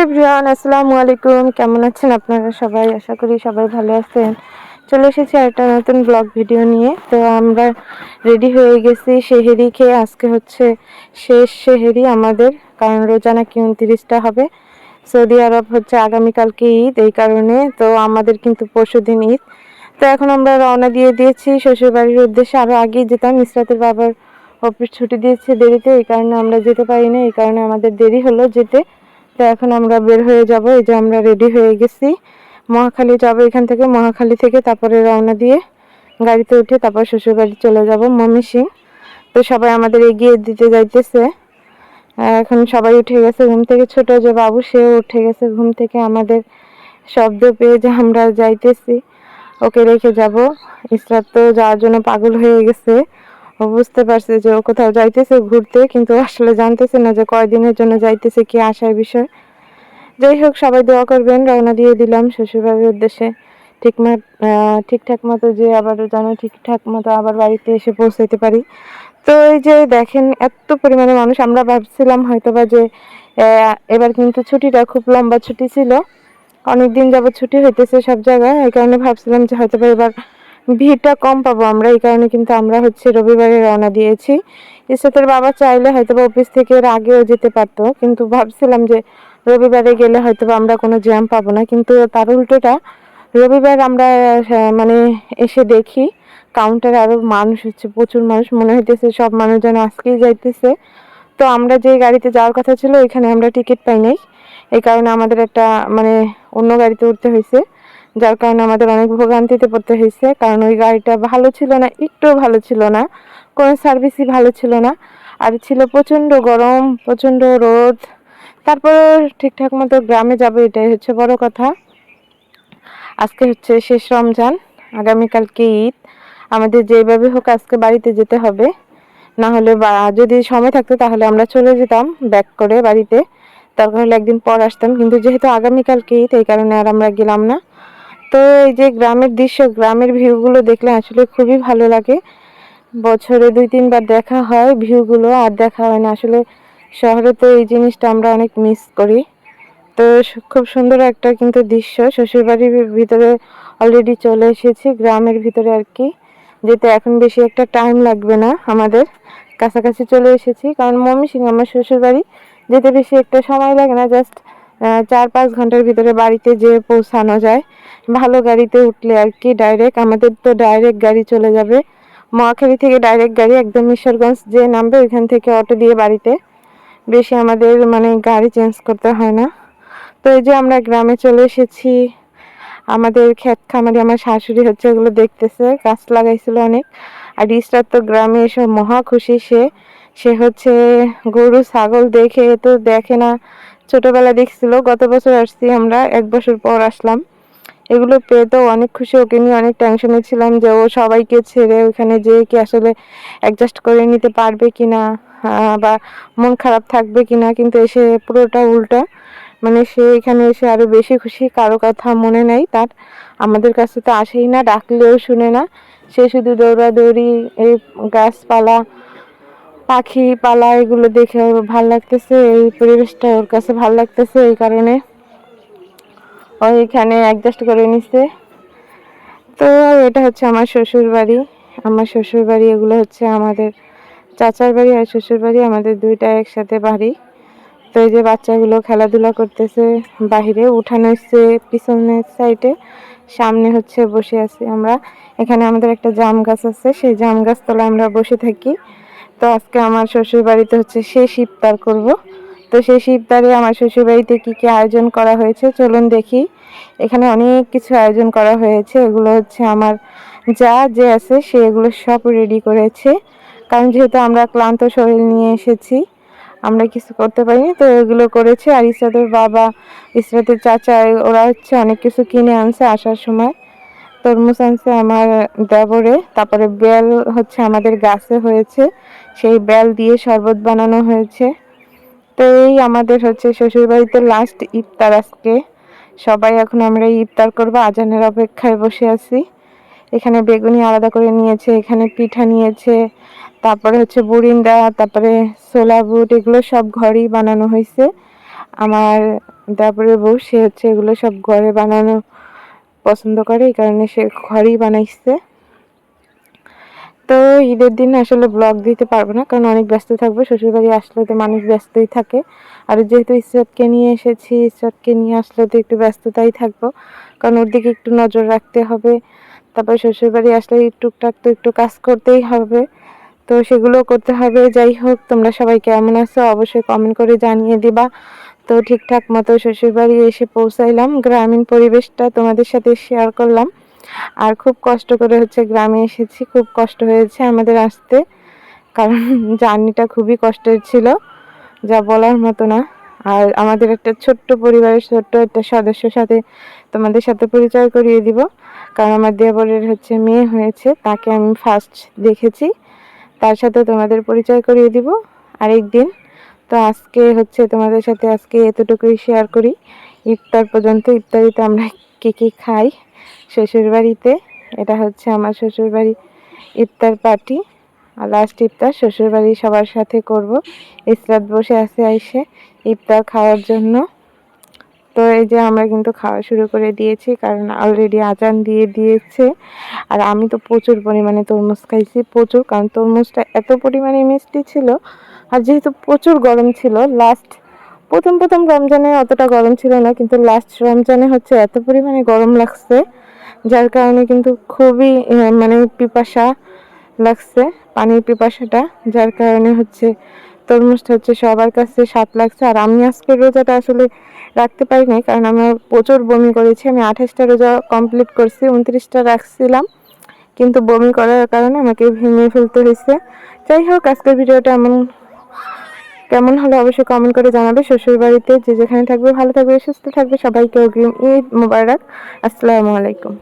Everyone, আসসালামু আলাইকুম। কেমন আছেন আপনারা সবাই? আশা করি সবাই ভালো আছেন। চলে এসেছি একটা নতুন ব্লগ ভিডিও নিয়ে। তো আমরা রেডি হয়ে গেছি সেহেরি খেয়ে। আজকে হচ্ছে শেষ সেহেরি আমাদের, কারণ রোজা নাকি 29টা হবে। সৌদি আরব হচ্ছে আগামীকালকে ঈদ, এই কারণে। তো আমাদের কিন্তু পরশুদিন ঈদ। তো এখন আমরা রওনা দিয়ে দিয়েছি শ্বশুরবাড়ির উদ্দেশ্যে। আরও আগেই যেতাম, ইসরাতের বাবার অফিস ছুটি দিয়েছে দেরিতে, এই কারণে আমরা যেতে পারি না, এই কারণে আমাদের দেরি হলো যেতে। তো এখন আমরা বের হয়ে যাব। এই যে আমরা রেডি হয়ে গেছি, মহাখালী যাব। এখান থেকে মহাখালী থেকে তারপরে রওনা দিয়ে গাড়িতে উঠে তারপর শ্বশুরবাড়ি চলে যাব ময়মনসিংহ। তো সবাই আমাদের এগিয়ে দিতে যাইতেছে। এখন সবাই উঠে গেছে ঘুম থেকে। ছোট যে বাবু, সেও উঠে গেছে ঘুম থেকে। আমাদের শব্দ পেয়ে যে আমরা যাইতেছি, ওকে রেখে যাব। ইসরাত তো যাওয়ার জন্য পাগল হয়ে গেছে। ও বুঝতে পারছে যে ও কোথাও যাইতেছে ঘুরতে, কিন্তু আসলে জানতেছে না যে কয়দিনের জন্য যাইতেছে, কি আসার বিষয়। যাই হোক, সবাই দোয়া করবেন। রওনা দিয়ে দিলাম শ্বশুরবাড়ির উদ্দেশ্যে। ঠিকঠাক মতো যে আবার যেন ঠিকঠাক মতো আবার বাড়িতে এসে পৌঁছাইতে পারি। তো এই যে দেখেন, এত পরিমাণে মানুষ। আমরা ভাবছিলাম হয়তোবা যে এবার কিন্তু ছুটিটা খুব লম্বা ছুটি ছিল, অনেকদিন যাবত ছুটি হইতেছে সব জায়গায়, এই কারণে ভাবছিলাম যে হয়তোবা এবার ভিড়টা কম পাবো আমরা, এই কারণে কিন্তু আমরা হচ্ছে রবিবারে রওনা দিয়েছি। ইসরাতের বাবা চাইলে হয়তোবা অফিস থেকে এর আগেও যেতে পারতো, কিন্তু ভাবছিলাম যে রবিবারে গেলে হয়তোবা আমরা কোনো জ্যাম পাবো না, কিন্তু তার উল্টোটা রবিবার আমরা মানে এসে দেখি কাউন্টারে আরো মানুষ হচ্ছে, প্রচুর মানুষ। মনে হইতেছে সব মানুষ যেন আজকেই যাইতেছে। তো আমরা যে গাড়িতে যাওয়ার কথা ছিল ওইখানে আমরা টিকিট পাই নাই, এই কারণে আমাদের একটা মানে অন্য গাড়িতে উঠতে হয়েছে, যার কারণে আমাদের অনেক ভোগান্তিতে পড়তে হয়েছে। কারণ ওই গাড়িটা ভালো ছিল না, একটুও ভালো ছিল না, কোনো সার্ভিসই ভালো ছিল না। আর ছিল প্রচণ্ড গরম, প্রচণ্ড রোদ। তারপর ঠিকঠাক মতো গ্রামে যাবো, এটাই হচ্ছে বড় কথা। আজকে হচ্ছে শেষ রমজান, আগামীকালকে ঈদ। আমাদের যেভাবে হোক আজকে বাড়িতে যেতে হবে, না হলে বা যদি সময় থাকতো তাহলে আমরা চলে যেতাম ব্যাক করে বাড়িতে, দরকার হলে একদিন পর আসতাম। কিন্তু যেহেতু আগামীকালকে ঈদ, এই কারণে আর আমরা গেলাম না। তো এই যে গ্রামের দৃশ্য, গ্রামের ভিউগুলো দেখলে আসলে খুবই ভালো লাগে। বছরে 2-3 বার দেখা হয় ভিউগুলো, আর দেখা হয় না আসলে। শহরে তো এই জিনিসটা আমরা অনেক মিস করি। তো খুব সুন্দর একটা কিন্তু দৃশ্য। শ্বশুরবাড়ির ভিতরে অলরেডি চলে এসেছি, গ্রামের ভিতরে আর কি। যেতে এখন বেশি একটা টাইম লাগবে না, আমাদের কাছাকাছি চলে এসেছি। কারণ ময়মনসিংহ আমার শ্বশুরবাড়ি, যেতে বেশি একটা সময় লাগে না, জাস্ট 4-5 ঘন্টার ভিতরে বাড়িতে যেয়ে পৌঁছানো যায় ভালো গাড়িতে উঠলে আর কি। ডাইরেক্ট আমাদের তো ডাইরেক্ট গাড়ি চলে যাবে মহাখালী থেকে, ডাইরেক্ট গাড়ি একদম ঈশ্বরগঞ্জ যে নামবে ওইখান থেকে অটো দিয়ে বাড়িতে। বেশি আমাদের মানে গাড়ি চেঞ্জ করতে হয় না। তো এই যে আমরা গ্রামে চলে এসেছি। আমাদের ক্ষেত খামারি আমার শাশুড়ি হচ্ছে ওগুলো দেখতেছে, গাছ লাগাইছিল অনেক। আর ইসরাত তো গ্রামে এসে মহা খুশি। সে হচ্ছে গরু ছাগল দেখে তো দেখে না, ছোটবেলা দেখছিল। গত বছর আসছি আমরা, 1 বছর পর আসলাম। এগুলো পেয়ে তো অনেক খুশি। ওকে নিয়ে অনেক টেনশনে ছিলাম যে ও সবাইকে ছেড়ে ওখানে যেয়ে কি আসলে অ্যাডজাস্ট করে নিতে পারবে কিনা, বা মন খারাপ থাকবে কিনা। কিন্তু এসে পুরোটা উল্টা, মানে সে এখানে এসে আরো বেশি খুশি। কারো কথা মনে নাই তার, আমাদের কাছে তো আসেই না, ডাকলেও শুনে না। সে শুধু দৌড়াদৌড়ি, এই গাছপালা পাখি পালা এগুলো দেখে ওর ভাল লাগতেছে, এই পরিবেশটা ওর কাছে ভাল লাগতেছে, এই কারণে ও এখানে অ্যাডজাস্ট করে নিছে। তো এটা হচ্ছে আমার শ্বশুর বাড়ি। আমার শ্বশুর বাড়ি, এগুলো হচ্ছে আমাদের চাচার বাড়ি আর শ্বশুর বাড়ি, আমাদের দুইটা একসাথে বাড়ি। তো এই যে বাচ্চাগুলো খেলাধুলা করতেছে, বাহিরে উঠানো হচ্ছে পিছনের সাইডে, সামনে হচ্ছে বসে আছি আমরা। এখানে আমাদের একটা জাম গাছ আছে, সেই জাম গাছ তলায় আমরা বসে থাকি। তো আজকে আমার শ্বশুর বাড়িতে হচ্ছে শেষ ইফতার করব। তো শেষ ইফতারে আমার শ্বশুর বাড়িতে কী কী আয়োজন করা হয়েছে চলুন দেখি। এখানে অনেক কিছু আয়োজন করা হয়েছে, এগুলো হচ্ছে আমার যা যে আছে সে এগুলো সব রেডি করেছে। কারণ যেহেতু আমরা ক্লান্ত শরীর নিয়ে এসেছি, আমরা কিছু করতে পারিনি, তো এগুলো করেছে। আর ইসরাতের বাবা, ইসরাতের চাচা, ওরা হচ্ছে অনেক কিছু কিনে আনছে আসার সময়। তরমুজ আনছে আমার দেবরে, তারপরে বেল হচ্ছে আমাদের গাছে হয়েছে, সেই বেল দিয়ে শরবত বানানো হয়েছে। তো এই আমাদের হচ্ছে শ্বশুরবাড়িতে লাস্ট ইফতার আজকে। সবাই এখন আমরা ইফতার করবো, আজানের অপেক্ষায় বসে আছি। এখানে বেগুনি আলাদা করে নিয়েছে, এখানে পিঠা নিয়েছে, তারপরে হচ্ছে বুরিন্দা, তারপরে ছোলা বুট, এগুলো সব ঘরেই বানানো হয়েছে। আমার তারপরে বউ সে হচ্ছে এগুলো সব ঘরে বানানো পছন্দ করে, এই কারণে সে ঘরেই বানাইছে। তো ঈদের দিন আসলে ব্লগ দিতে পারবো না, কারণ অনেক ব্যস্ত থাকবো। শ্বশুরবাড়ি আসলে তো মানুষ ব্যস্তই থাকে, আর যেহেতু ইসরাতকে নিয়ে এসেছি, ইসরাতকে নিয়ে আসলে তো একটু ব্যস্ততাই থাকবো, কারণ ওর দিকে একটু নজর রাখতে হবে। তারপর শ্বশুরবাড়ি আসলে টুকটাক তো একটু কাজ করতেই হবে, তো সেগুলো করতে হবে। যাই হোক, তোমরা সবাই কেমন আছো অবশ্যই কমেন্ট করে জানিয়ে দিবা। তো ঠিকঠাক মতো শ্বশুরবাড়ি এসে পৌঁছাইলাম, গ্রামীণ পরিবেশটা তোমাদের সাথে শেয়ার করলাম। আর খুব কষ্ট করে হচ্ছে গ্রামে এসেছি, খুব কষ্ট হয়েছে আমাদের আসতে, কারণ জার্নিটা খুবই কষ্টের ছিল, যা বলার মতো না। আর আমাদের একটা ছোট্ট পরিবারের ছোট্ট একটা সদস্যর সাথে তোমাদের সাথে পরিচয় করিয়ে দিব, কারণ আমার দেবরের হচ্ছে মেয়ে হয়েছে, তাকে আমি ফার্স্ট দেখেছি, তার সাথে তোমাদের পরিচয় করিয়ে দিব আরেকদিন। তো আজকে হচ্ছে তোমাদের সাথে আজকে এতটুকুই শেয়ার করি। ইফতার পর্যন্ত, ইফতারিতে আমরা কী কী খাই শ্বশুরবাড়িতে, এটা হচ্ছে আমার শ্বশুরবাড়ি ইফতার পার্টি, আর লাস্ট ইফতার শ্বশুরবাড়ি সবার সাথে করব। ইসরাত বসে আছে আইসে ইফতার খাওয়ার জন্য। তো এই যে আমরা কিন্তু খাওয়া শুরু করে দিয়েছি, কারণ অলরেডি আজান দিয়ে দিয়েছে। আর আমি তো প্রচুর পরিমাণে তরমুজ খাইছি, প্রচুর, কারণ তরমুজটা এত পরিমাণে মিষ্টি ছিল। আর যেহেতু প্রচুর গরম ছিল, প্রথম প্রথম রমজানে অতটা গরম ছিল না, কিন্তু লাস্ট রমজানে হচ্ছে এত পরিমাণে গরম লাগছে, যার কারণে কিন্তু খুবই মানে পিপাসা লাগছে, পানির পিপাসাটা, যার কারণে হচ্ছে তরমুজটা হচ্ছে সবার কাছে স্বাদ লাগছে। আর আমি আজকে রোজাটা আসলে রাখতে পারি নাই, কারণ আমার প্রচুর বমি করেছি। আমি 28টা রোজা কমপ্লিট করছি, 29টা রাখছিলাম, কিন্তু বমি করার কারণে আমাকে ভেঙে ফেলতে হয়েছে। যাই হোক, আজকের ভিডিওটা কেমন হলো অবশ্যই কমেন্ট করে জানাবে। শ্বশুরবাড়িতে যে যেখানে থাকবে ভালো থাকবে, সুস্থ থাকবে, সবাইকে অগ্রিম ঈদ মোবারক। আসসালামু আলাইকুম।